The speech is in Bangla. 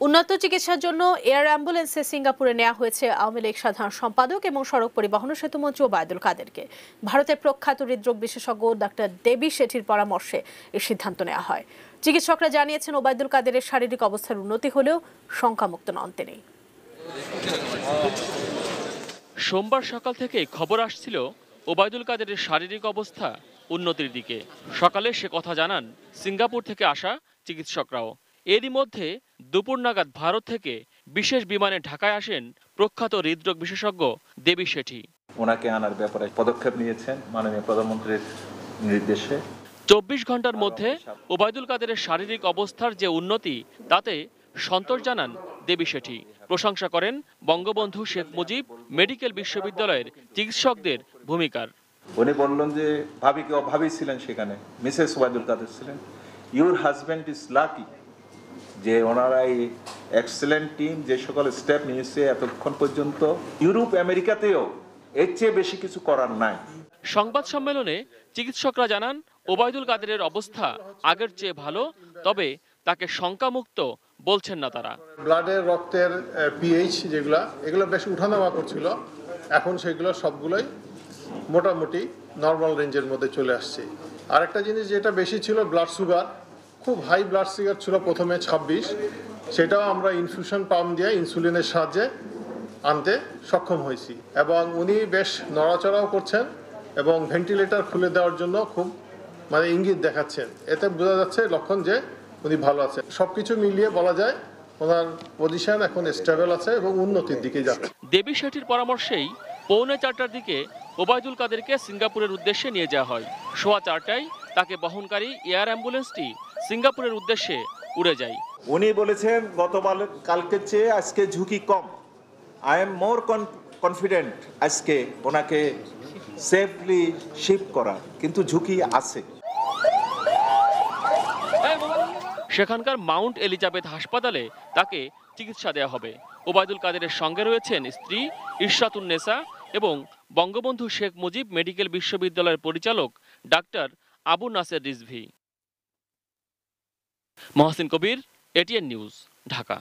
উন্নত চিকিৎসার জন্য এয়ার অ্যাম্বুলেন্সে সিঙ্গাপুরে নেওয়া হয়েছে আওয়ামী লীগ সাধারণ সম্পাদক এবং সড়ক পরিবহন ও সেতুমন্ত্রী ওবায়দুল কাদেরকে। ভারতের প্রখ্যাত হৃদরোগ বিশেষজ্ঞ ডাক্তার দেবী শেঠির পরামর্শে এই সিদ্ধান্ত নেওয়া হয়। চিকিৎসকরা জানিয়েছেন, ওবায়দুল কাদেরের শারীরিক অবস্থার উন্নতি হলেও শঙ্কামুক্ত নন তিনি। সোমবার সকাল থেকে খবর আসছিল ওবায়দুল কাদেরের শারীরিক অবস্থা উন্নতির দিকে। সকালে সে কথা জানান সিঙ্গাপুর থেকে আসা চিকিৎসকরাও। এরই মধ্যে দুপুর নাগাদ ভারত থেকে বিশেষ বিমানে ঢাকায় আসেন প্রখ্যাত হৃদরোগ বিশেষজ্ঞ দেবী শেঠি। ওনাকে আনার ব্যাপারে পদক্ষেপ নিয়েছেন মাননীয় প্রধানমন্ত্রীর নির্দেশে। 24 ঘন্টার মধ্যে ওবায়দুল কাদেরের শারীরিক অবস্থার যে উন্নতি, তাতে সন্তোষ জানান দেবী শেঠি। প্রশংসা করেন বঙ্গবন্ধু শেখ মুজিব মেডিকেল বিশ্ববিদ্যালয়ের চিকিৎসকদের ভূমিকার। উনি বললেন যে ভাবি ছিলেন সেখানে, মিসেস ওবায়দুল কাদের ছিলেন। ইউর হাজব্যান্ড ইজ লাকি যে ওনারা এই এক্সেলেন্ট টিম যে সকল স্টেপ নিয়েছে এতক্ষণ পর্যন্ত ইউরোপ আমেরিকাতেও এর চেয়ে বেশি কিছু করার নাই। সংবাদ সম্মেলনে চিকিৎসকরা জানান ওবায়দুল কাদেরের অবস্থা আগের চেয়ে ভালো, তবে তাকে শঙ্কামুক্ত বলছেন না তারা। ব্লাডের রক্তের পিএইচ এগুলো বেশ উঠানামা করছিল, এখন সেগুলো সবগুলোই মোটামুটি নর্মাল রেঞ্জের মধ্যে চলে আসছে। আরেকটা জিনিস যেটা বেশি ছিল, ব্লাড সুগার, খুব হাই ব্লাড সুগার ছিল প্রথমে 26, সেটাও আমরা ইনফিউশন পাম্প দিয়ে ইনসুলিনের সাহায্যে আনতে সক্ষম হয়েছি এবং উনি বেশ নড়াচড়াও করছেন এবং ভেন্টিলেটর খুলে দেওয়ার জন্য খুব ইঙ্গিত দেখাচ্ছেন। এতে বোঝা যাচ্ছে লক্ষণ যে উনি ভালো আছেন। সবকিছু মিলিয়ে বলা যায় ওনার পজিশন এখন স্টেবল আছে এবং উন্নতির দিকে যাচ্ছে। দেবী শেঠির পরামর্শেই পৌনে 4টার দিকে ওবায়দুল কাদেরকে সিঙ্গাপুরের উদ্দেশ্যে নিয়ে যাওয়া হয়। সোয়া 4টায় তাকে বহনকারী এয়ার অ্যাম্বুলেন্সটি সিঙ্গাপুরের উদ্দেশ্যে উড়ে যায়। উনি বলেছেন কালকের চেয়ে আজকে ঝুঁকি কম। আই এম মোর কনফিডেন্ট আজকে ওনাকে সেফলি শিফট করা, কিন্তু ঝুঁকি আছে। সেখানকার মাউন্ট এলিজাবেথ হাসপাতালে তাকে চিকিৎসা দেওয়া হবে। ওবায়দুল কাদেরের সঙ্গে রয়েছেন স্ত্রী ইশরাতুন্নেসা এবং বঙ্গবন্ধু শেখ মুজিব মেডিকেল বিশ্ববিদ্যালয়ের পরিচালক ডাক্তার আবু নাসের রিজভী। মহসিন কবির, এটিএন নিউজ, ঢাকা।